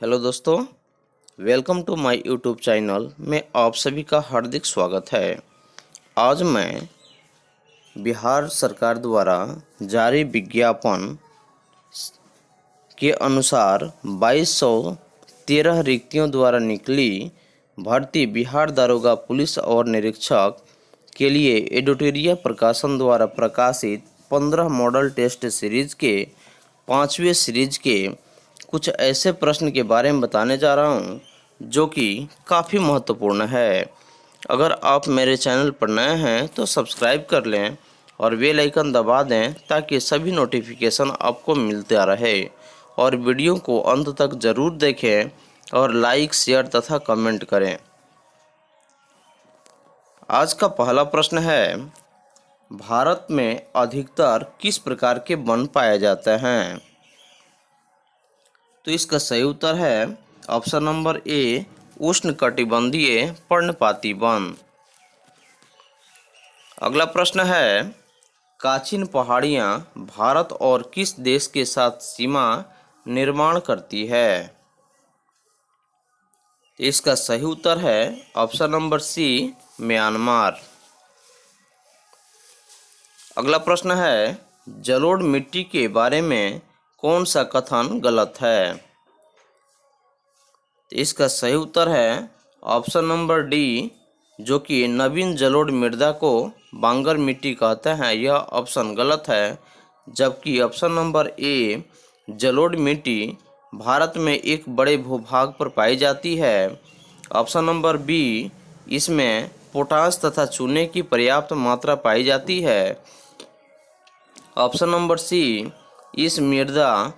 Hello दोस्तों, welcome to my YouTube channel में आप सभी का हार्दिक स्वागत है। आज मैं बिहार सरकार द्वारा जारी विज्ञापन के अनुसार 2213 रिक्तियों द्वारा निकली भर्ती बिहार दारोगा पुलिस और निरीक्षक के लिए एडिटोरियल प्रकाशन द्वारा प्रकाशित 15 मॉडल टेस्ट सीरीज के 5वें सीरीज के कुछ ऐसे प्रश्न के बारे में बताने जा रहा हूं जो कि काफ़ी महत्वपूर्ण है। अगर आप मेरे चैनल पर नए हैं तो सब्सक्राइब कर लें और बेल आइकन दबा दें ताकि सभी नोटिफिकेशन आपको मिलता रहे, और वीडियो को अंत तक ज़रूर देखें और लाइक, शेयर तथा कमेंट करें। आज का पहला प्रश्न है, भारत में अधिकतर किस प्रकार के वन पाए जाते हैं? तो इसका सही उत्तर है ऑप्शन नंबर ए, उष्णकटिबंधीय पर्णपाती वन। अगला प्रश्न है, काचिन पहाड़ियाँ भारत और किस देश के साथ सीमा निर्माण करती है? इसका सही उत्तर है ऑप्शन नंबर सी, म्यांमार। अगला प्रश्न है, जलोढ़ मिट्टी के बारे में कौन सा कथन गलत है? इसका सही उत्तर है ऑप्शन नंबर डी, जो कि नवीन जलोढ़ मृदा को बांगर मिट्टी कहते हैं, यह ऑप्शन गलत है। जबकि ऑप्शन नंबर ए, जलोढ़ मिट्टी भारत में एक बड़े भूभाग पर पाई जाती है। ऑप्शन नंबर बी, इसमें पोटाश तथा चूने की पर्याप्त मात्रा पाई जाती है। ऑप्शन नंबर सी, इस मृदा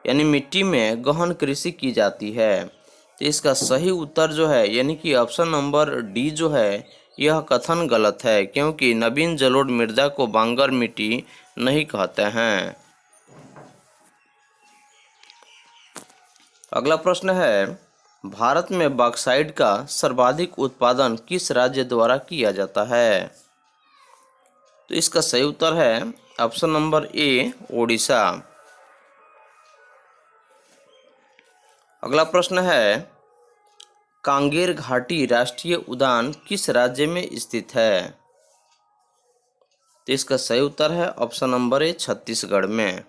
यानी मिट्टी में गहन कृषि की जाती है। तो इसका सही उत्तर जो है यानी कि ऑप्शन नंबर डी जो है, यह कथन गलत है, क्योंकि नवीन जलोढ़ मृदा को बांगर मिट्टी नहीं कहते हैं। अगला प्रश्न है, भारत में बॉक्साइट का सर्वाधिक उत्पादन किस राज्य द्वारा किया जाता है? तो इसका सही उत्तर है ऑप्शन नंबर ए, ओडिशा। अगला प्रश्न है, कांगेर घाटी राष्ट्रीय उद्यान किस राज्य में स्थित है? तो इसका सही उत्तर है ऑप्शन नंबर ए, छत्तीसगढ़ में,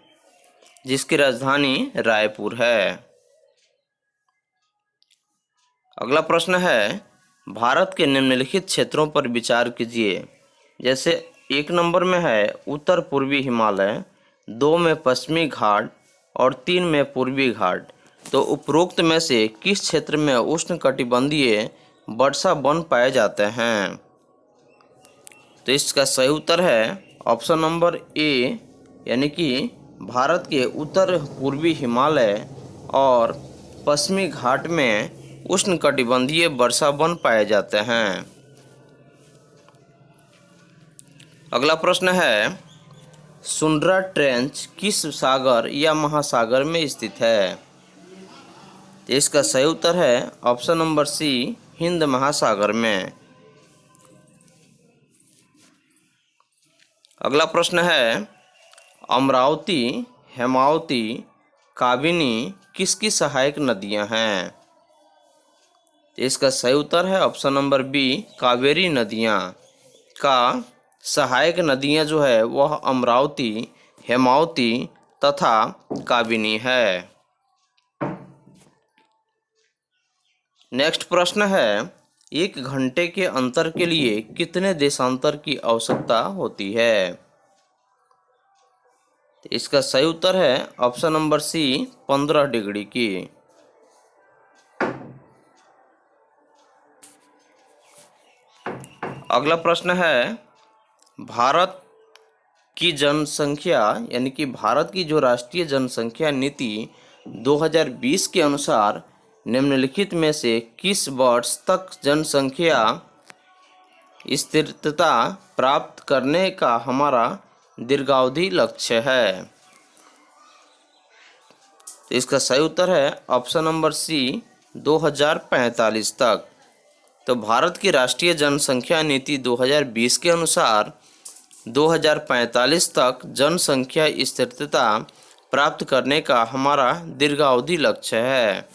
जिसकी राजधानी रायपुर है। अगला प्रश्न है, भारत के निम्नलिखित क्षेत्रों पर विचार कीजिए। जैसे 1 नंबर में है उत्तर पूर्वी हिमालय, 2 में पश्चिमी घाट और 3 में पूर्वी घाट। तो उपरोक्त में से किस क्षेत्र में उष्णकटिबंधीय वर्षा वन पाए जाते हैं? तो इसका सही उत्तर है ऑप्शन नंबर ए, यानी कि भारत के उत्तर पूर्वी हिमालय और पश्चिमी घाट में उष्णकटिबंधीय वर्षा वन पाए जाते हैं। अगला प्रश्न है, सुंड्रा ट्रेंच किस सागर या महासागर में स्थित है? इसका सही उत्तर है ऑप्शन नंबर सी, हिंद महासागर में। अगला प्रश्न है, अमरावती, हेमावती, काबिनी किसकी सहायक नदियां हैं? इसका सही उत्तर है ऑप्शन नंबर बी, कावेरी नदियां। का सहायक नदियां जो है वह अमरावती, हेमावती तथा काबिनी है। नेक्स्ट प्रश्न है, 1 घंटे के अंतर के लिए कितने देशांतर की आवश्यकता होती है? इसका सही उत्तर है ऑप्शन नंबर सी, 15 डिग्री की। अगला प्रश्न है, भारत की जनसंख्या यानी कि भारत की जो राष्ट्रीय जनसंख्या नीति 2020 के अनुसार निम्नलिखित में से किस वर्ष तक जनसंख्या स्थिरता प्राप्त करने का हमारा दीर्घावधि लक्ष्य है? तो इसका सही उत्तर है ऑप्शन नंबर सी, 2045 तक। तो भारत की राष्ट्रीय जनसंख्या नीति 2020 के अनुसार 2045 तक जनसंख्या स्थिरता प्राप्त करने का हमारा दीर्घावधि लक्ष्य है।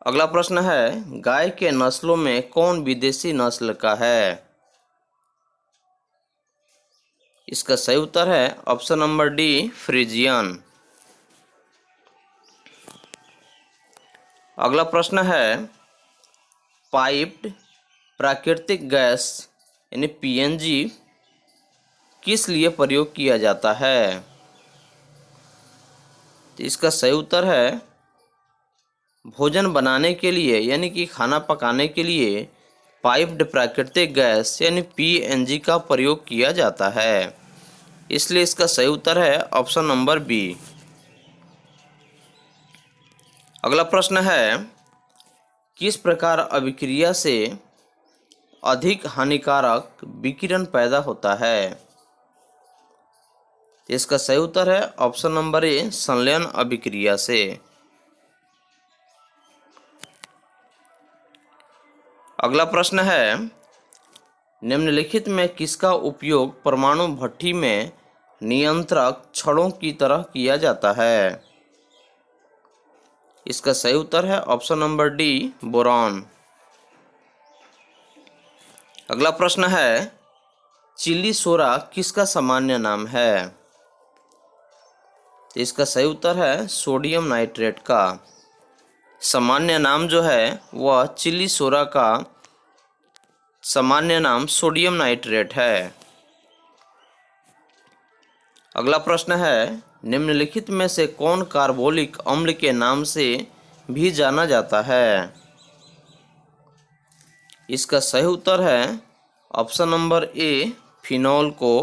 अगला प्रश्न है, गाय के नस्लों में कौन विदेशी नस्ल का है? इसका सही उत्तर है ऑप्शन नंबर डी, फ्रीजियन। अगला प्रश्न है, पाइप्ड प्राकृतिक गैस यानी पीएनजी किस लिए प्रयोग किया जाता है? तो इसका सही उत्तर है भोजन बनाने के लिए यानी कि खाना पकाने के लिए पाइप्ड प्राकृतिक गैस यानी पीएनजी का प्रयोग किया जाता है, इसलिए इसका सही उत्तर है ऑप्शन नंबर बी। अगला प्रश्न है, किस प्रकार अभिक्रिया से अधिक हानिकारक विकिरण पैदा होता है? इसका सही उत्तर है ऑप्शन नंबर ए, संलयन अभिक्रिया से। अगला प्रश्न है, निम्नलिखित में किसका उपयोग परमाणु भट्ठी में नियंत्रक छड़ों की तरह किया जाता है? इसका सही उत्तर है ऑप्शन नंबर डी, बोरॉन। अगला प्रश्न है, चिली सोरा किसका सामान्य नाम है? इसका सही उत्तर है सोडियम नाइट्रेट का। सामान्य नाम जो है वह चिली सोरा का सामान्य नाम सोडियम नाइट्रेट है। अगला प्रश्न है, निम्नलिखित में से कौन कार्बोलिक अम्ल के नाम से भी जाना जाता है? इसका सही उत्तर है ऑप्शन नंबर ए, फिनॉल को।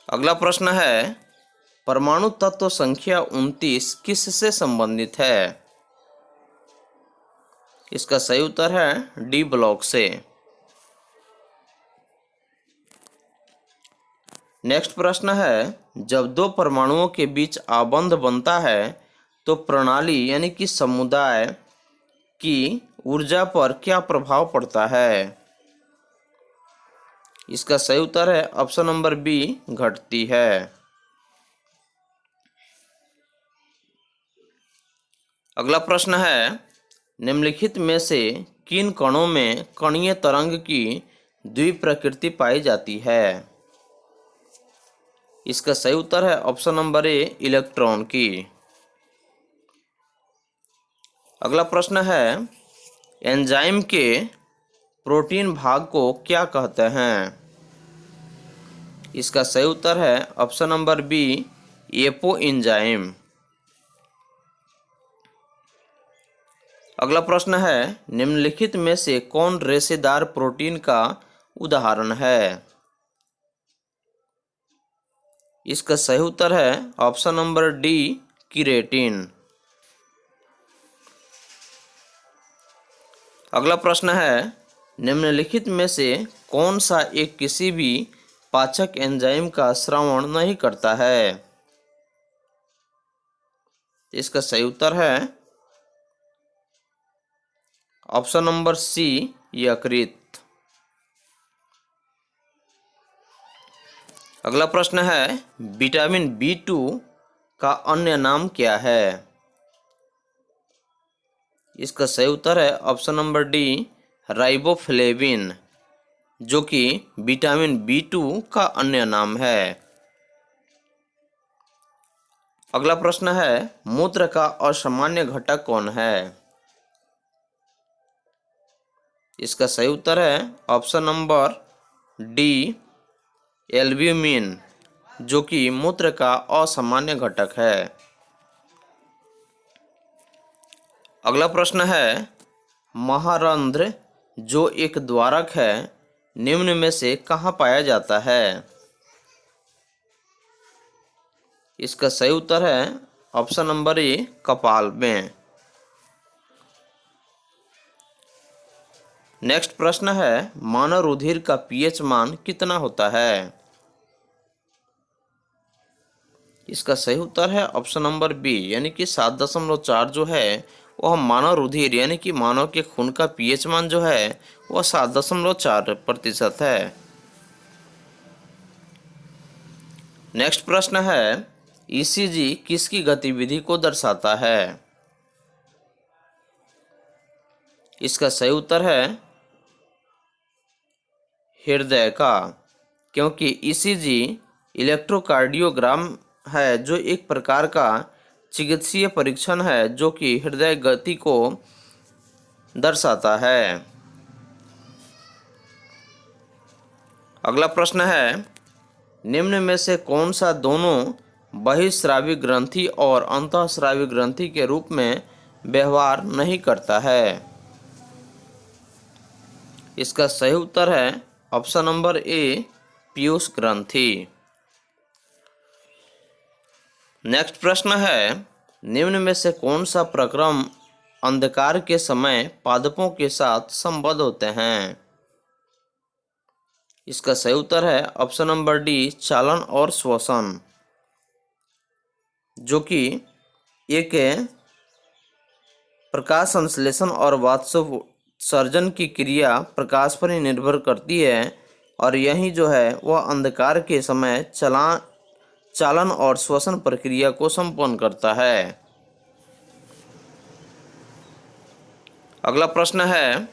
अगला प्रश्न है, परमाणु तत्व संख्या 29 किससे संबंधित है? इसका सही उत्तर है डी ब्लॉक से। नेक्स्ट प्रश्न है, जब दो परमाणुओं के बीच आबंध बनता है तो प्रणाली यानी कि समुदाय की ऊर्जा पर क्या प्रभाव पड़ता है? इसका सही उत्तर है ऑप्शन नंबर बी, घटती है। अगला प्रश्न है, निम्नलिखित में से किन कणों में कणीय तरंग की द्विप्रकृति पाई जाती है? इसका सही उत्तर है ऑप्शन नंबर ए, इलेक्ट्रॉन की। अगला प्रश्न है, एंजाइम के प्रोटीन भाग को क्या कहते हैं? इसका सही उत्तर है option number B, apoenzyme. अगला प्रश्न है, निम्नलिखित में से कौन रेशेदार प्रोटीन का उदाहरण है? इसका सही उत्तर है ऑप्शन नंबर डी, कीरेटिन। अगला प्रश्न है, निम्नलिखित में से कौन सा एक किसी भी पाचक एंजाइम का स्रावण नहीं करता है? इसका सही उत्तर है ऑप्शन नंबर सी, यकृत। अगला प्रश्न है, विटामिन B2 का अन्य नाम क्या है? इसका सही उत्तर है ऑप्शन नंबर डी, राइबोफ्लेविन, जो कि विटामिन B2 का अन्य नाम है। अगला प्रश्न है, मूत्र का असामान्य घटक कौन है? इसका सही उत्तर है ऑप्शन नंबर डी, एल्ब्यूमिन, जो कि मूत्र का असामान्य घटक है। अगला प्रश्न है, महारंध्र जो एक द्वारक है निम्न में से कहाँ पाया जाता है? इसका सही उत्तर है ऑप्शन नंबर ए, कपाल में। नेक्स्ट प्रश्न है, मानव रुधिर का पीएच मान कितना होता है? इसका सही उत्तर है ऑप्शन नंबर बी, यानी कि 7.4 जो है वह मानव रुधिर यानी कि मानव के खून का पीएच मान जो है वह 7.4% है। नेक्स्ट प्रश्न है, ईसीजी किसकी गतिविधि को दर्शाता है? इसका सही उत्तर है हृदय का, क्योंकि ईसीजी इलेक्ट्रोकार्डियोग्राम है जो एक प्रकार का चिकित्सीय परीक्षण है जो कि हृदय गति को दर्शाता है। अगला प्रश्न है, निम्न में से कौन सा दोनों बहिःस्रावी ग्रंथि और अंतःस्रावी ग्रंथि के रूप में व्यवहार नहीं करता है? इसका सही उत्तर है ऑप्शन नंबर ए, पीयूष ग्रंथि। नेक्स्ट प्रश्न है, निम्न में से कौन सा प्रक्रम अंधकार के समय पादपों के साथ संबद्ध होते हैं? इसका सही उत्तर है ऑप्शन नंबर डी, चालन और श्वसन, जो कि एक प्रकाश संश्लेषण और वाष्पोत्सर्जन की क्रिया प्रकाश पर ही निर्भर करती है और यही जो है वह अंधकार के समय चालन और श्वसन प्रक्रिया को संपन्न करता है। अगला प्रश्न है,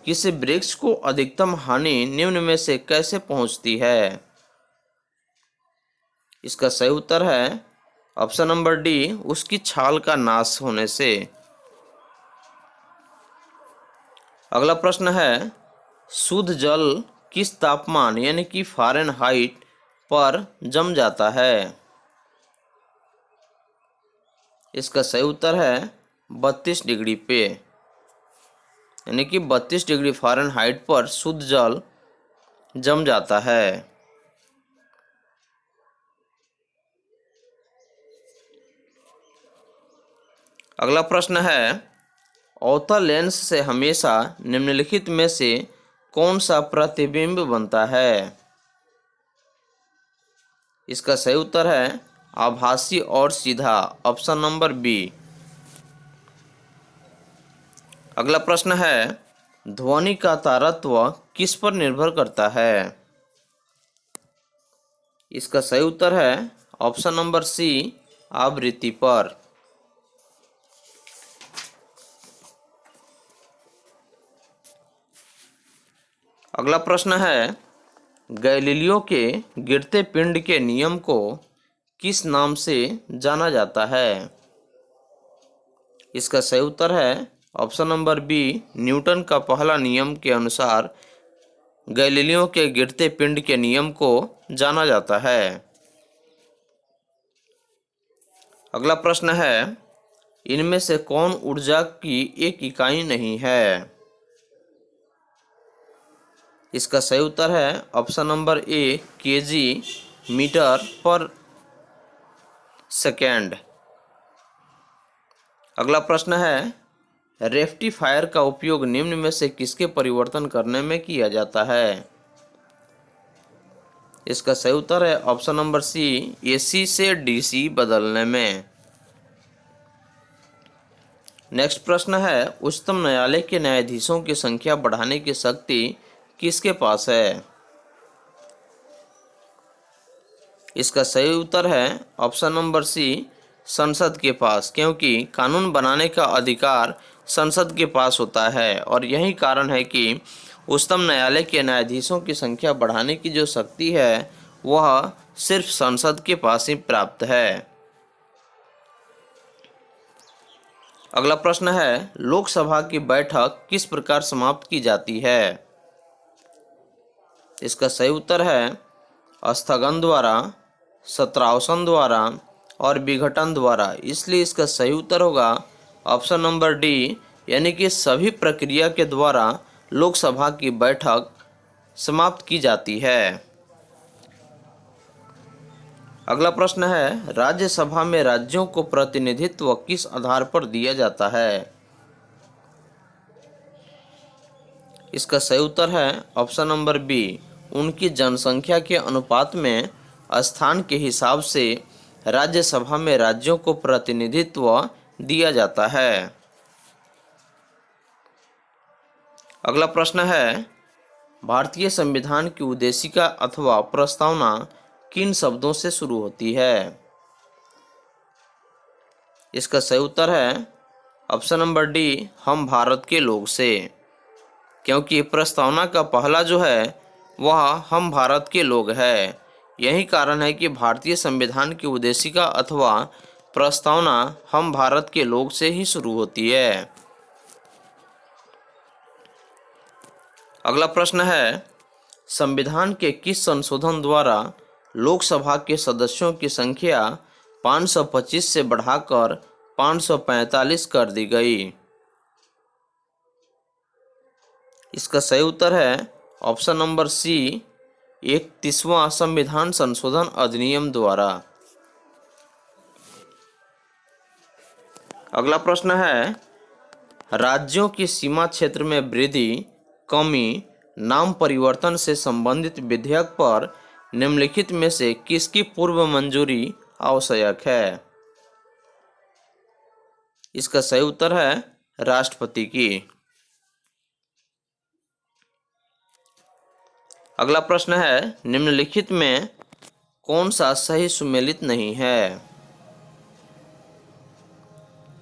किसी वृक्ष को अधिकतम हानि निम्न में से कैसे पहुंचती है? इसका सही उत्तर है ऑप्शन नंबर डी, उसकी छाल का नाश होने से। अगला प्रश्न है, शुद्ध जल किस तापमान यानी कि फ़ारेनहाइट पर जम जाता है? इसका सही उत्तर है 32 डिग्री पे, यानी कि 32 डिग्री फ़ारेनहाइट पर शुद्ध जल जम जाता है। अगला प्रश्न है, अवतल लेंस से हमेशा निम्नलिखित में से कौन सा प्रतिबिंब बनता है? इसका सही उत्तर है आभासी और सीधा, ऑप्शन नंबर बी। अगला प्रश्न है, ध्वनि का तारतम्य किस पर निर्भर करता है? इसका सही उत्तर है ऑप्शन नंबर सी, आवृत्ति पर। अगला प्रश्न है, गैलीलियो के गिरते पिंड के नियम को किस नाम से जाना जाता है? इसका सही उत्तर है ऑप्शन नंबर बी, न्यूटन का पहला नियम के अनुसार गैलीलियो के गिरते पिंड के नियम को जाना जाता है। अगला प्रश्न है, इनमें से कौन ऊर्जा की एक इकाई नहीं है? इसका सही उत्तर है option number A, KG metre per second. अगला प्रश्न है, रेक्टिफायर का उपयोग निम्न में से किसके परिवर्तन करने में किया जाता है? इसका सही उत्तर है ऑप्शन नंबर सी, एसी से डीसी बदलने में। नेक्स्ट प्रश्न है, उच्चतम न्यायालय के न्यायाधीशों की संख्या बढ़ाने की शक्ति किसके पास है? इसका सही उत्तर है ऑप्शन नंबर सी, संसद के पास, क्योंकि कानून बनाने का अधिकार संसद के पास होता है और यही कारण है कि उच्चतम न्यायालय के न्यायाधीशों की संख्या बढ़ाने की जो शक्ति है वह सिर्फ संसद के पास ही प्राप्त है। अगला प्रश्न है, लोकसभा की बैठक किस प्रकार समाप्त की जाती है? इसका सही उत्तर है स्थगन द्वारा, सत्रावसान द्वारा और विघटन द्वारा, इसलिए इसका सही उत्तर होगा ऑप्शन नंबर डी, यानी कि सभी प्रक्रिया के द्वारा लोकसभा की बैठक समाप्त की जाती है। अगला प्रश्न है, राज्यसभा में राज्यों को प्रतिनिधित्व किस आधार पर दिया जाता है? इसका सही उत्तर है ऑप्शन नंबर बी, उनकी जनसंख्या के अनुपात में स्थान के हिसाब से राज्यसभा में राज्यों को प्रतिनिधित्व दिया जाता है। अगला प्रश्न है, भारतीय संविधान की उद्देशिका अथवा प्रस्तावना किन शब्दों से शुरू होती है? इसका सही उत्तर है ऑप्शन नंबर डी, हम भारत के लोग से, क्योंकि प्रस्तावना का पहला जो है वह हम भारत के लोग है। यही कारण है कि भारतीय संविधान की उद्देशिका अथवा प्रस्तावना हम भारत के लोग से ही शुरू होती है। अगला प्रश्न है, संविधान के किस संशोधन द्वारा लोकसभा के सदस्यों की संख्या 525 से बढ़ाकर 545 कर दी गई? इसका सही उत्तर है ऑप्शन नंबर सी, 31वां संविधान संशोधन अधिनियम द्वारा। अगला प्रश्न है, राज्यों की सीमा क्षेत्र में वृद्धि, कमी, नाम परिवर्तन से संबंधित विधेयक पर निम्नलिखित में से किसकी पूर्व मंजूरी आवश्यक है? इसका सही उत्तर है राष्ट्रपति की। अगला प्रश्न है, निम्नलिखित में कौन सा सही सुमेलित नहीं है?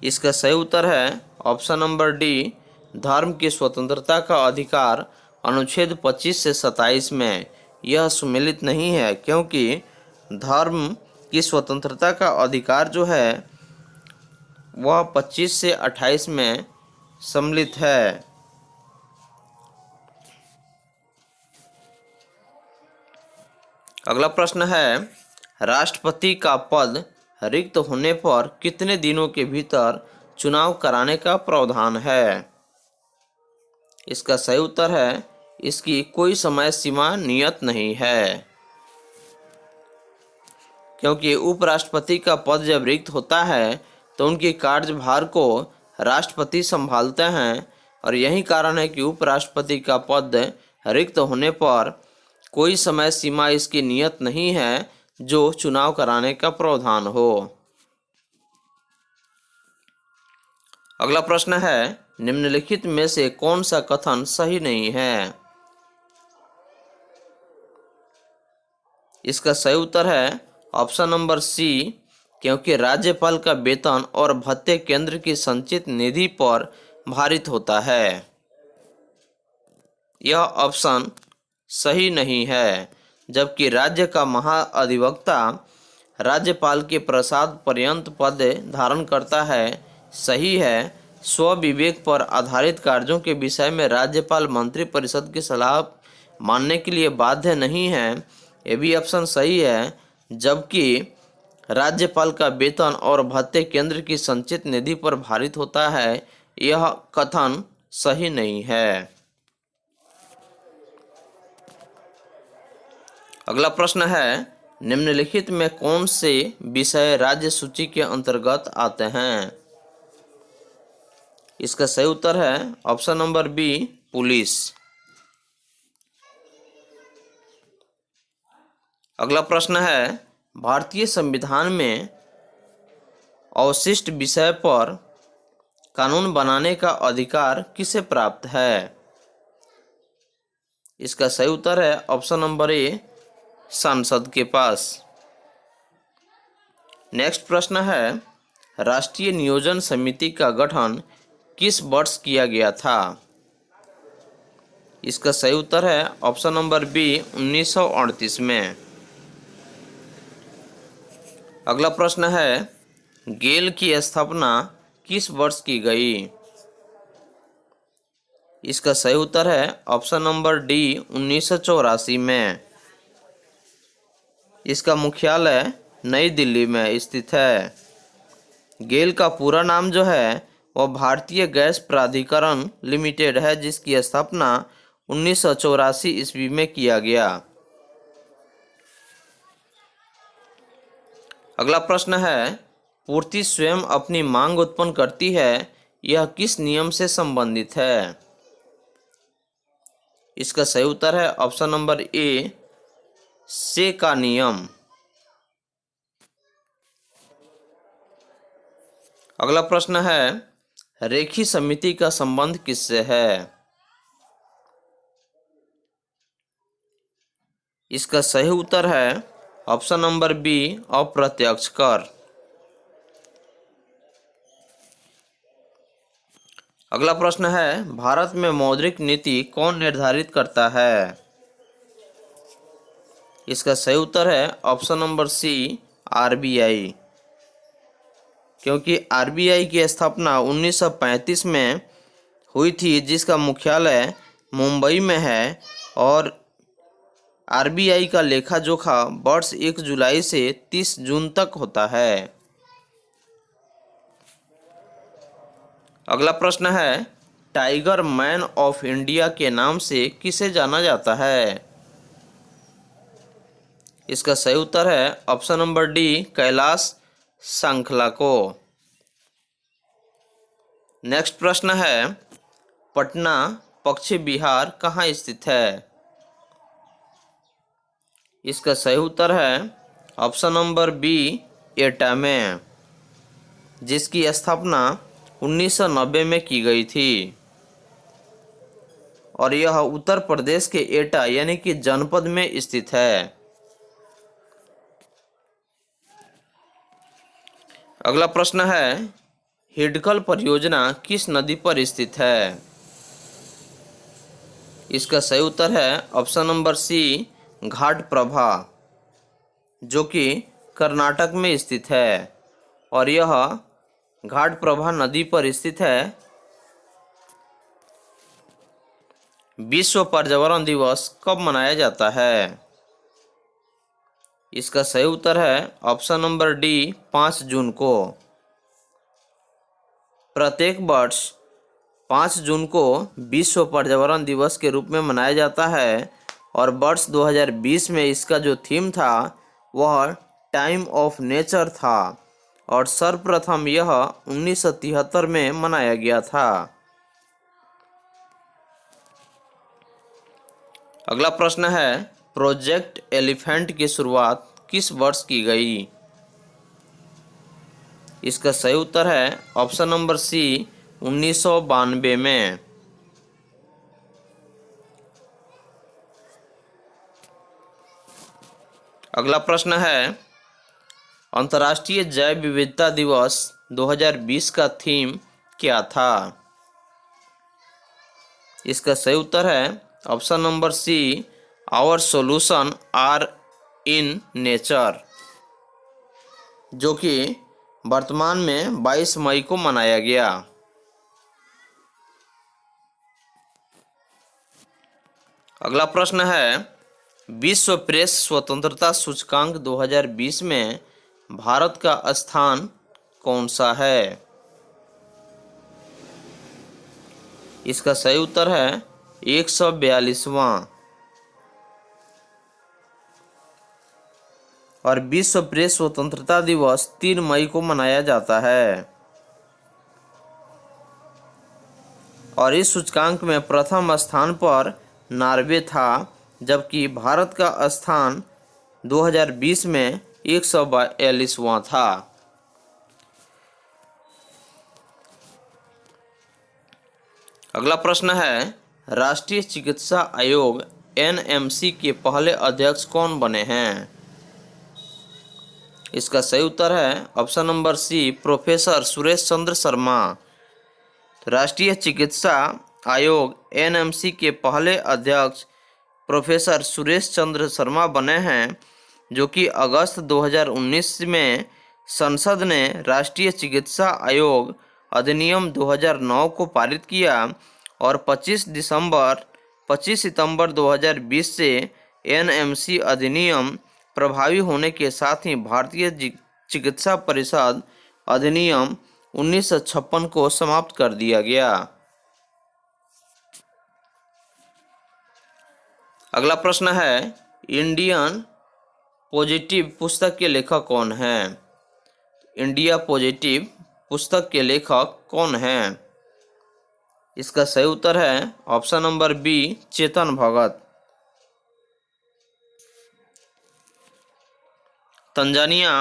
इसका सही उत्तर है ऑप्शन नंबर डी, धर्म की स्वतंत्रता का अधिकार अनुच्छेद 25 से 27 में यह सुमेलित नहीं है, क्योंकि धर्म की स्वतंत्रता का अधिकार जो है वह 25 से 28 में सम्मिलित है। अगला प्रश्न है, राष्ट्रपति का पद रिक्त होने पर कितने दिनों के भीतर चुनाव कराने का प्रावधान है? इसका सही उत्तर है इसकी कोई समय सीमा नियत नहीं है, क्योंकि उपराष्ट्रपति का पद जब रिक्त होता है तो उनकी कार्यभार को राष्ट्रपति संभालते हैं, और यही कारण है कि उपराष्ट्रपति का पद रिक्त होने पर कोई समय सीमा इसकी नियत नहीं है जो चुनाव कराने का प्रावधान हो। अगला प्रश्न है, निम्नलिखित में से कौन सा कथन सही नहीं है? इसका सही उत्तर है ऑप्शन नंबर सी, क्योंकि राज्यपाल का वेतन और भत्ते केंद्र की संचित निधि पर भारित होता है। यह ऑप्शन सही नहीं है, जबकि राज्य का महाअधिवक्ता राज्यपाल के प्रसाद पर्यंत पद धारण करता है। सही है, स्वविवेक पर आधारित कार्यों के विषय में राज्यपाल मंत्रिपरिषद की सलाह मानने के लिए बाध्य नहीं है। ये भी ऑप्शन सही है, जबकि राज्यपाल का वेतन और भत्ते केंद्र की संचित निधि पर भारित होता है, यह कथन सही नहीं है। अगला प्रश्न है, निम्नलिखित में कौन से विषय राज्य सूची के अंतर्गत आते हैं? इसका सही उत्तर है ऑप्शन नंबर बी, पुलिस। अगला प्रश्न है, भारतीय संविधान में अवशिष्ट विषय पर कानून बनाने का अधिकार किसे प्राप्त है? इसका सही उत्तर है ऑप्शन नंबर ए, सांसद के पास। नेक्स्ट प्रश्न है, राष्ट्रीय नियोजन समिति का गठन किस वर्ष किया गया था? इसका सही उत्तर है ऑप्शन नंबर बी, 1938 में। अगला प्रश्न है, गेल की स्थापना किस वर्ष की गई? इसका सही उत्तर है ऑप्शन नंबर डी, 1984 में। इसका मुख्यालय नई दिल्ली में स्थित है। गेल का पूरा नाम जो है वह भारतीय गैस प्राधिकरण लिमिटेड है, जिसकी स्थापना 1984 ईस्वी में किया गया। अगला प्रश्न है, पूर्ति स्वयं अपनी मांग उत्पन्न करती है, यह किस नियम से संबंधित है? इसका सही उत्तर है ऑप्शन नंबर ए, से का नियम। अगला प्रश्न है, रेखी समिति का संबंध किससे है? इसका सही उत्तर है ऑप्शन नंबर बी, अप्रत्यक्ष कर। अगला प्रश्न है, भारत में मौद्रिक नीति कौन निर्धारित करता है? इसका सही उत्तर है ऑप्शन नंबर सी, आरबीआई। क्योंकि आरबीआई की स्थापना 1935 में हुई थी, जिसका मुख्यालय मुंबई में है, और आरबीआई का लेखा जोखा वर्ष 1 जुलाई से 30 जून तक होता है। अगला प्रश्न है, टाइगर मैन ऑफ इंडिया के नाम से किसे जाना जाता है? इसका सही उत्तर है option number D, Kailash Sankhla को। नेक्स्ट प्रश्न है, पटना पश्चिम बिहार कहाँ स्थित है? इसका सही उत्तर है ऑप्शन नंबर बी, एटा में, जिसकी स्थापना 1990 में की गई थी, और यह उत्तर प्रदेश के एटा यानी कि जनपद में स्थित है। अगला प्रश्न है, हिडकल परियोजना किस नदी पर स्थित है? इसका सही उत्तर है ऑप्शन नंबर सी, घाटप्रभा, जो कि कर्नाटक में स्थित है, और यह घाटप्रभा नदी पर स्थित है। विश्व पर्यावरण दिवस कब मनाया जाता है? इसका सही उत्तर है ऑप्शन नंबर डी, 5 जून को। प्रत्येक वर्ष 5 जून को विश्व पर्यावरण दिवस के रूप में मनाया जाता है, और वर्ष 2020 में इसका जो थीम था वह टाइम ऑफ नेचर था, और सर्वप्रथम यह 1973 में मनाया गया था। अगला प्रश्न है, प्रोजेक्ट एलिफेंट की शुरुआत किस वर्ष की गई? इसका सही उत्तर है ऑप्शन नंबर सी, 1992 में। अगला प्रश्न है, अंतर्राष्ट्रीय जैव विविधता दिवस 2020 का थीम क्या था? इसका सही उत्तर है option number C, our solution are in nature, जो कि वर्तमान में 22 मई को मनाया गया। अगला प्रश्न है, विश्व प्रेस स्वतंत्रता सूचकांक 2020 में भारत का स्थान कौन सा है? इसका सही उत्तर है 142वां, और विश्व प्रेस स्वतंत्रता दिवस 3 मई को मनाया जाता है, और इस सूचकांक में प्रथम स्थान पर नॉर्वे था, जबकि भारत का स्थान 2020 में 142वां था। अगला प्रश्न है, राष्ट्रीय चिकित्सा आयोग एनएमसी के पहले अध्यक्ष कौन बने हैं? इसका सही उत्तर है option number C, professor Suresh Chandra Sharma. राष्ट्रीय चिकित्सा आयोग एनएमसी के पहले अध्यक्ष प्रोफेसर सुरेश चंद्र शर्मा बने हैं, जो कि अगस्त 2019 में संसद ने राष्ट्रीय चिकित्सा आयोग अधिनियम 2009 को पारित किया, और 25 सितंबर 2020 से एनएमसी अधिनियम प्रभावी होने के साथ ही भारतीय चिकित्सा परिषद अधिनियम 1956 को समाप्त कर दिया गया। अगला प्रश्न है, इंडियन पॉजिटिव पुस्तक के लेखक कौन हैं? इंडिया पॉजिटिव पुस्तक के लेखक कौन हैं? इसका सही उत्तर है option number B, Chetan Bhagat. Tanzania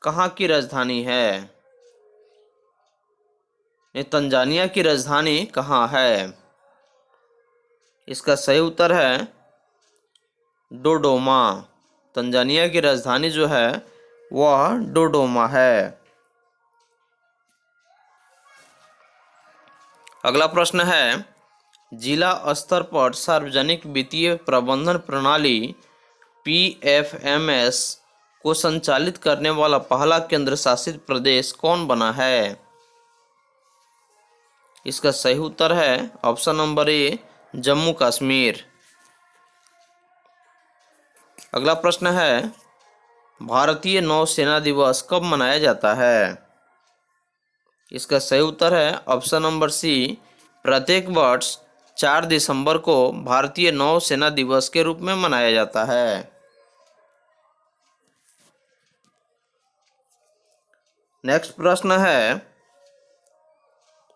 कहाँ की राजधानी है? तंजानिया की राजधानी कहाँ है? इसका सही उत्तर है डोडोमा। तंजानिया की राजधानी जो है वह डोडोमा है। अगला प्रश्न है, जिला स्तर पर सार्वजनिक वित्तीय प्रबंधन प्रणाली PFMS को संचालित करने वाला पहला केंद्र शासित प्रदेश कौन बना है? इसका सही उत्तर है ऑप्शन नंबर ए, जम्मू कश्मीर। अगला प्रश्न है, भारतीय नौसेना दिवस कब मनाया जाता है? इसका सही उत्तर है ऑप्शन नंबर सी, प्रत्येक वर्ष 4 दिसंबर को भारतीय नौसेना दिवस के रूप में मनाया जाता है। नेक्स्ट प्रश्न है,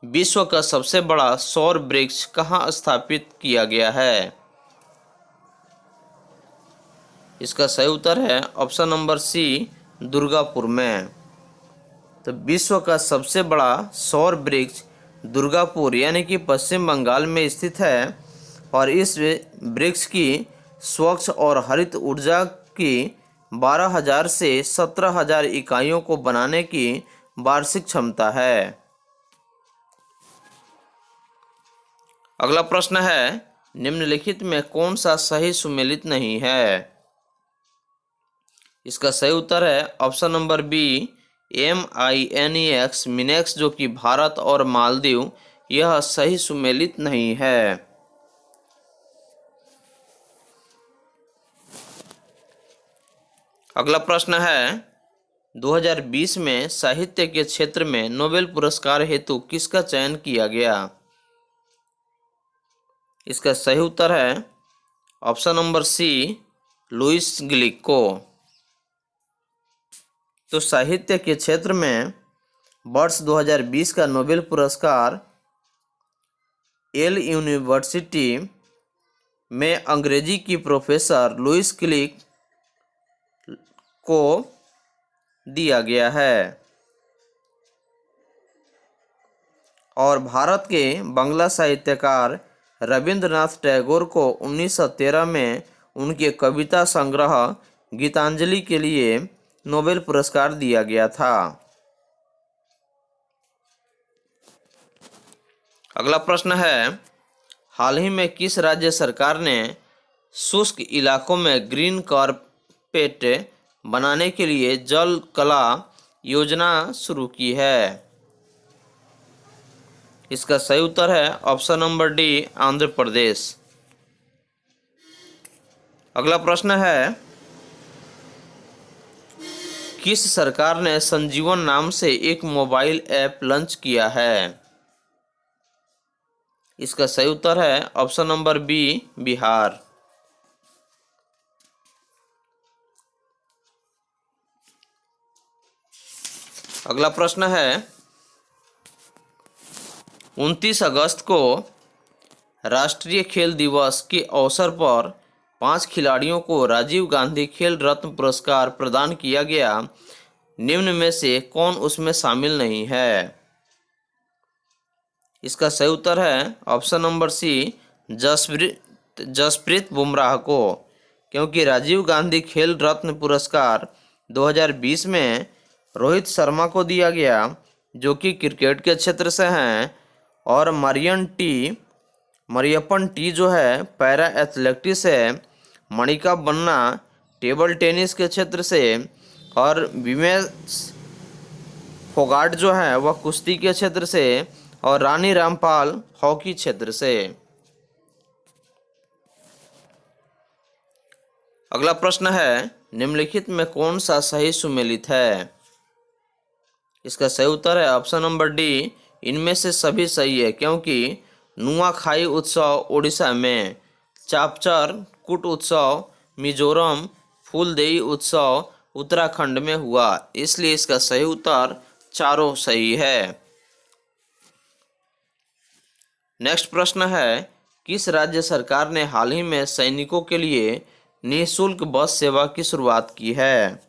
विश्व का सबसे बड़ा सौर वृक्ष कहाँ स्थापित किया गया है? इसका सही उत्तर है ऑप्शन नंबर सी, दुर्गापुर में। तो विश्व का सबसे बड़ा सौर वृक्ष दुर्गापुर यानी कि पश्चिम बंगाल में स्थित है और इस वृक्ष की स्वच्छ और हरित ऊर्जा की 12,000 से 17,000 इकाइयों को बनाने की वार्षिक क्षमता है। अगला प्रश्न है, निम्नलिखित में कौन सा सही सुमेलित नहीं है? इसका सही उत्तर है ऑप्शन नंबर बी, MINEX मिनेक्स जो कि भारत और मालदीव, यह सही सुमेलित नहीं है। अगला प्रश्न है, 2020 में साहित्य के क्षेत्र में नोबेल पुरस्कार हेतु किसका चयन किया गया? इसका सही उत्तर है ऑप्शन नंबर सी, लुइस ग्लिको। तो साहित्य के क्षेत्र में वर्ष 2020 का नोबेल पुरस्कार येल यूनिवर्सिटी में अंग्रेजी की प्रोफेसर लुइस ग्लिक को दिया गया है और भारत के बांग्ला साहित्यकार रविंद्रनाथ टैगोर को 1913 में उनके कविता संग्रह गीतांजलि के लिए नोबेल पुरस्कार दिया गया था। अगला प्रश्न है, हाल ही में किस राज्य सरकार ने शुष्क इलाकों में ग्रीन कारपेट बनाने के लिए जल कला योजना शुरू की है? इसका सही उत्तर है option number D, Andhra Pradesh. अगला प्रश्न है, किस सरकार ने संजीवन नाम से एक मोबाइल ऐप लॉन्च किया है? इसका सही उत्तर है ऑप्शन नंबर बी, बिहार। अगला प्रश्न है, 29 अगस्त को राष्ट्रीय खेल दिवस के अवसर पर 5 खिलाड़ियों को राजीव गांधी खेल रत्न पुरस्कार प्रदान किया गया, निम्न में से कौन उसमें शामिल नहीं है? इसका सही उत्तर है option number C, Jasprit Bumrah को, क्योंकि राजीव गांधी खेल रत्न पुरस्कार 2020 में रोहित शर्मा को दिया गया जो कि क्रिकेट के क्षेत्र से हैं और मरियप्पन टी जो है पैरा एथलेटिक्स है, मणिका बन्ना टेबल टेनिस के क्षेत्र से और विमेश फोगाट जो है वह कुश्ती के क्षेत्र से और रानी रामपाल हॉकी क्षेत्र से। अगला प्रश्न है, निम्नलिखित में कौन सा सही सुमेलित है? इसका सही उत्तर है ऑप्शन नंबर डी, इनमें से सभी सही है, क्योंकि नुआखाई उत्सव उड़ीसा में, चापचर कुट उत्सव मिजोरम, फूलदेई उत्सव उत्तराखंड में हुआ, इसलिए इसका सही उत्तर चारों सही है। नेक्स्ट प्रश्न है, किस राज्य सरकार ने हाल ही में सैनिकों के लिए निःशुल्क बस सेवा की शुरुआत की है?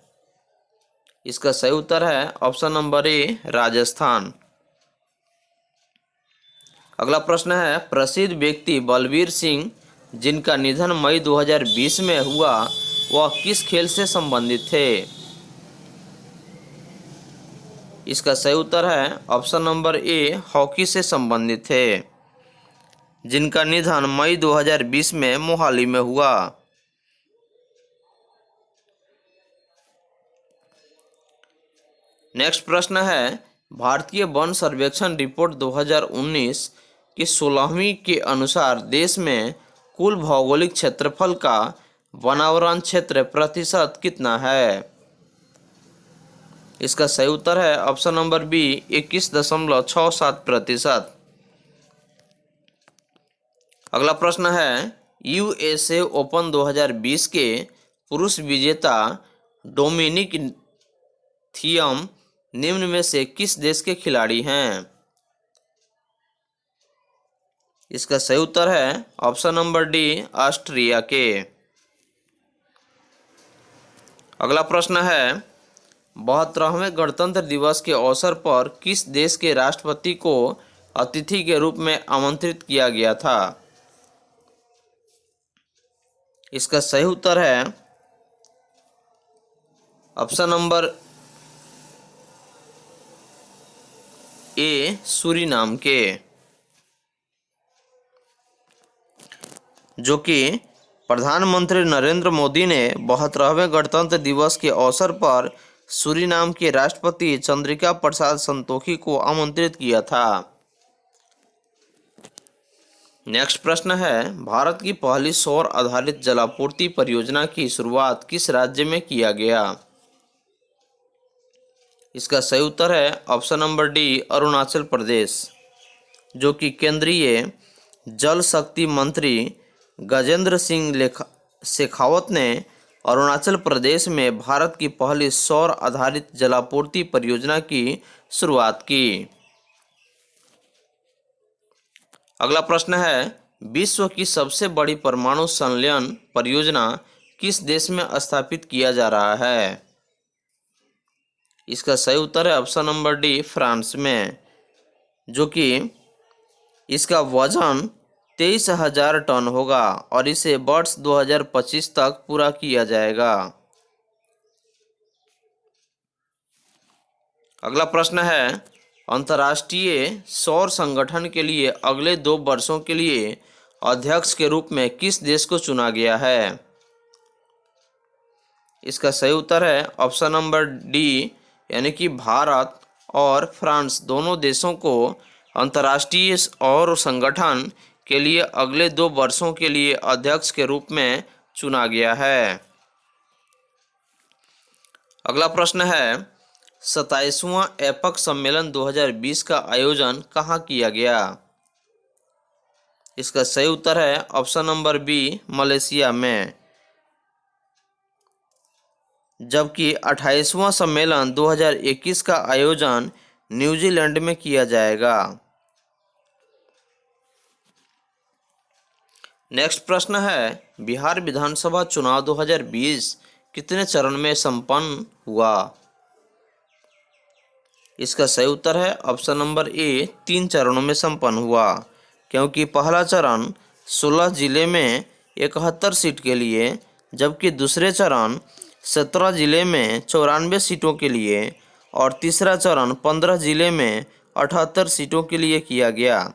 इसका सही उत्तर है ऑप्शन नंबर ए, राजस्थान। अगला प्रश्न है, प्रसिद्ध व्यक्ति बलबीर सिंह जिनका निधन मई 2020 में हुआ वह किस खेल से संबंधित थे? इसका सही उत्तर है ऑप्शन नंबर ए, हॉकी से संबंधित थे। जिनका निधन मई 2020 में मोहाली में हुआ। नेक्स्ट प्रश्न है, भारतीय वन सर्वेक्षण रिपोर्ट 2019 की 16वीं के अनुसार देश में कुल भौगोलिक क्षेत्रफल का वनावरण क्षेत्र प्रतिशत कितना है? इसका सही उत्तर है ऑप्शन नंबर बी 21.67%। अगला प्रश्न है, यूएसए ओपन 2020 के पुरुष विजेता डोमिनिक थियम निम्न में से किस देश के खिलाड़ी हैं? इसका सही उत्तर है ऑप्शन नंबर डी ऑस्ट्रिया के। अगला प्रश्न है, 72वें गणतंत्र दिवस के अवसर पर किस देश के राष्ट्रपति को अतिथि के रूप में आमंत्रित किया गया था? इसका सही उत्तर है ऑप्शन नंबर ए सूरीनाम के, जो कि प्रधानमंत्री नरेंद्र मोदी ने 72वें गणतंत्र दिवस के अवसर पर सूरीनाम के राष्ट्रपति चंद्रिका प्रसाद संतोखी को आमंत्रित किया था। नेक्स्ट प्रश्न है, भारत की पहली सौर आधारित जलापूर्ति परियोजना की शुरुआत किस राज्य में किया गया? इसका सही उत्तर है option number D Arunachal Pradesh, जो कि केंद्रीय जल शक्ति मंत्री गजेंद्र सिंह शेखावत ने अरुणाचल प्रदेश में भारत की पहली सौर आधारित जलापूर्ति परियोजना की शुरुआत की। अगला प्रश्न है, विश्व की सबसे बड़ी परमाणु संलयन परियोजना किस देश में स्थापित किया जा रहा है? इसका सही उत्तर है ऑप्शन नंबर डी फ्रांस में, जो कि इसका वजन 23,000 टन होगा और इसे वर्ष 2025 तक पूरा किया जाएगा। अगला प्रश्न है, अंतर्राष्ट्रीय सौर संगठन के लिए अगले 2 वर्षों के लिए अध्यक्ष के रूप में किस देश को चुना गया है? इसका सही उत्तर है ऑप्शन नंबर डी, यानी कि भारत और फ्रांस दोनों देशों को अंतर्राष्ट्रीय सौर संगठन के लिए अगले 2 वर्षों के लिए अध्यक्ष के रूप में चुना गया है। अगला प्रश्न है, 27वां एपक सम्मेलन 2020 का आयोजन कहाँ किया गया? इसका सही उत्तर है ऑप्शन नंबर बी मलेशिया में, जबकि 28वां सम्मेलन 2021 का आयोजन न्यूजीलैंड में किया जाएगा। नेक्स्ट प्रश्न है, बिहार विधानसभा चुनाव 2020 कितने चरण में संपन्न हुआ? इसका सही उत्तर है ऑप्शन नंबर ए 3 चरणों में संपन्न हुआ, क्योंकि पहला चरण 16 जिले में 71 सीट के लिए, जबकि दूसरे चरण 17 जिले में 94 सीटों के लिए और तीसरा चरण 15 जिले में 78 सीटों के लिए किया गया।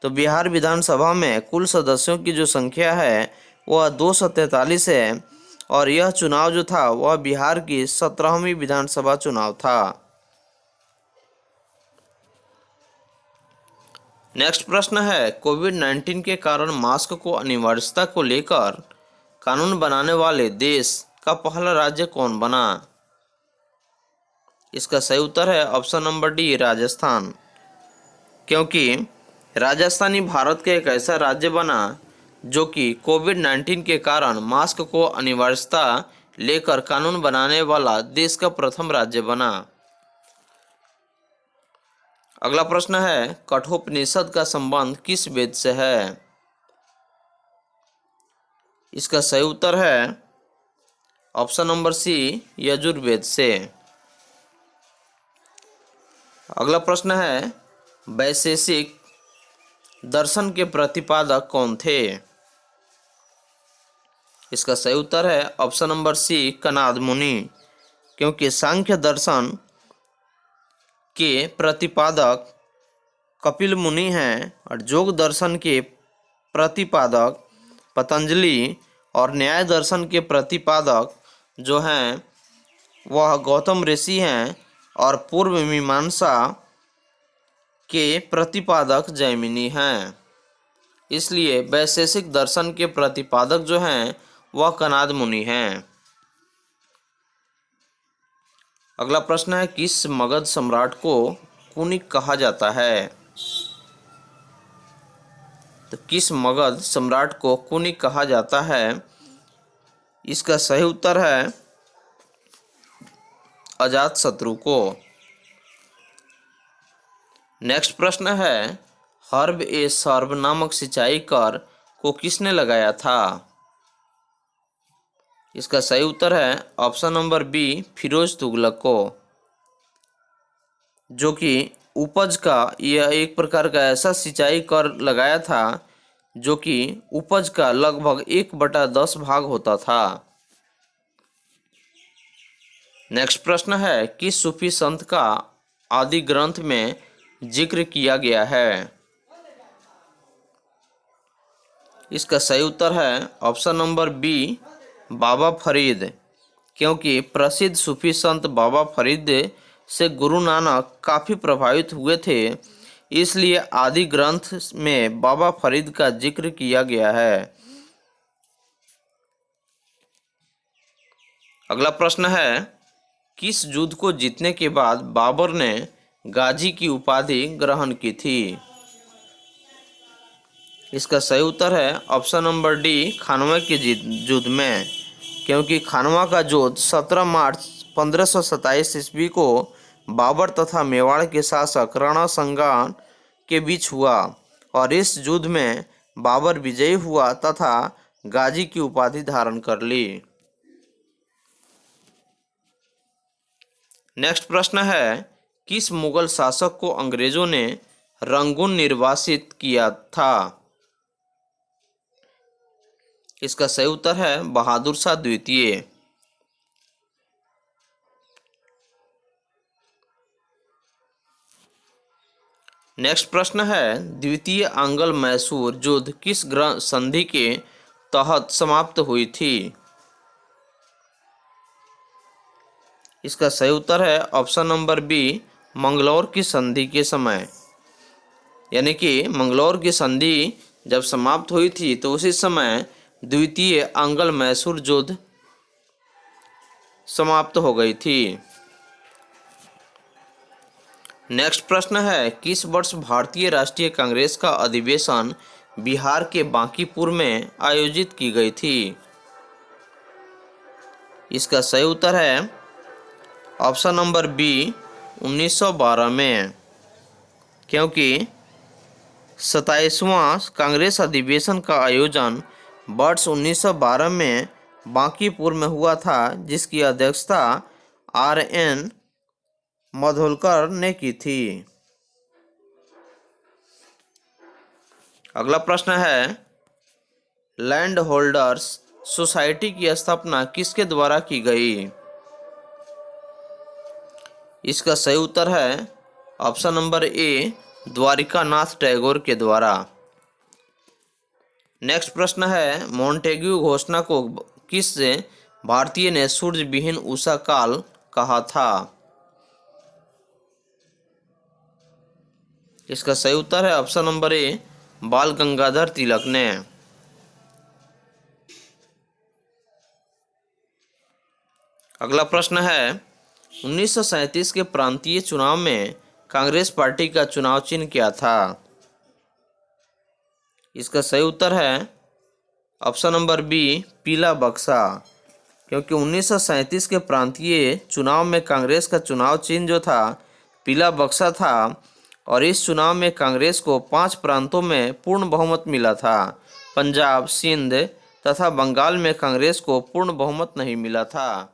तो बिहार विधानसभा में कुल सदस्यों की जो संख्या है वह 243 है और यह चुनाव जो था वह बिहार की 17वीं विधानसभा चुनाव था। नेक्स्ट प्रश्न है, कोविड-19 के कारण मास्क को अनिवार्यता को लेकर कानून बनाने वाले देश का पहला राज्य कौन बना? इसका सही उत्तर है ऑप्शन नंबर डी राजस्थान, क्योंकि राजस्थानी भारत का एक ऐसा राज्य बना जो कि कोविड-19 के कारण मास्क को अनिवार्यता लेकर कानून बनाने वाला देश का प्रथम राज्य बना। अगला प्रश्न है, कठोपनिषद का संबंध किस वेद से है? इसका सही उत्तर है ऑप्शन नंबर सी यजुर्वेद से। अगला प्रश्न है, वैशेषिक दर्शन के प्रतिपादक कौन थे? इसका सही उत्तर है ऑप्शन नंबर सी कणाद मुनि, क्योंकि सांख्य दर्शन के प्रतिपादक कपिल मुनि हैं और योग दर्शन के प्रतिपादक पतंजलि और न्याय दर्शन के प्रतिपादक जो हैं वह गौतम ऋषि हैं और पूर्व मीमांसा के प्रतिपादक जैमिनी हैं। इसलिए वैशेषिक दर्शन के प्रतिपादक जो हैं वह कणाद मुनि हैं। अगला प्रश्न है, किस मगध सम्राट को कुनिक कहा जाता है? तो किस मगध सम्राट को कुनिक कहा जाता है? इसका सही उत्तर है अजातशत्रु को। नेक्स्ट प्रश्न है, हर्ब ए सर्ब नामक सिंचाई कर को किसने लगाया था? इसका सही उत्तर है option number B, Firoz Tughlaq को, जो कि उपज का यह एक प्रकार का ऐसा सिंचाई कर लगाया था जो कि उपज का लगभग 1/10 भाग होता था। नेक्स्ट प्रश्न है, किस सूफी संत का आदि ग्रंथ में जिक्र किया गया है? इसका सही उत्तर है ऑप्शन नंबर बी, बाबा फरीद, क्योंकि प्रसिद्ध सूफी संत बाबा फरीद से गुरु नानक काफ़ी प्रभावित हुए थे, इसलिए आदि ग्रंथ में बाबा फरीद का जिक्र किया गया है। अगला प्रश्न है, किस युद्ध को जीतने के बाद बाबर ने गाजी की उपाधि ग्रहण की थी? इसका सही उत्तर है ऑप्शन नंबर डी, खानवा के युद्ध में, क्योंकि खानवा का युद्ध 17 मार्च 1527 ईस्वी को बाबर तथा मेवाड़ के शासक राणा संगा के बीच हुआ और इस युद्ध में बाबर विजयी हुआ तथा गाजी की उपाधि धारण कर ली। नेक्स्ट प्रश्न है, किस मुगल शासक को अंग्रेजों ने रंगून निर्वासित किया था? इसका सही उत्तर है बहादुर शाह द्वितीय। नेक्स्ट प्रश्न है, द्वितीय आंग्ल मैसूर युद्ध किस संधि के तहत समाप्त हुई थी? इसका सही उत्तर है ऑप्शन नंबर बी, मंगलौर की संधि के समय, यानी कि मंगलौर की संधि जब समाप्त हुई थी तो उसी समय द्वितीय आंग्ल मैसूर युद्ध समाप्त हो गई थी। नेक्स्ट प्रश्न है, किस वर्ष भारतीय राष्ट्रीय कांग्रेस का अधिवेशन बिहार के बांकीपुर में आयोजित की गई थी? इसका सही उत्तर है ऑप्शन नंबर बी, 1912 में, क्योंकि 27वां कांग्रेस अधिवेशन का आयोजन वर्ष 1912 में बांकीपुर में हुआ था, जिसकी अध्यक्षता RN माधोलकर ने की थी। अगला प्रश्न है, लैंड होल्डर्स सोसाइटी की स्थापना किसके द्वारा की गई? इसका सही उत्तर है ऑप्शन नंबर ए, द्वारिकानाथ टैगोर के द्वारा। नेक्स्ट प्रश्न है, मॉन्टेग्यू घोषणा को किस भारतीय ने सूर्य विहीन उषा काल कहा था? इसका सही उत्तर है ऑप्शन नंबर ए, बाल गंगाधर तिलक ने। अगला प्रश्न है, 1937 के प्रांतीय चुनाव में कांग्रेस पार्टी का चुनाव चिन्ह क्या था? इसका सही उत्तर है ऑप्शन नंबर बी, पीला बक्सा, क्योंकि 1937 के प्रांतीय चुनाव में कांग्रेस का चुनाव चिन्ह जो था पीला बक्सा था और इस चुनाव में कांग्रेस को 5 प्रांतों में पूर्ण बहुमत मिला था। पंजाब, सिंध तथा बंगाल में कांग्रेस को पूर्ण बहुमत नहीं मिला था।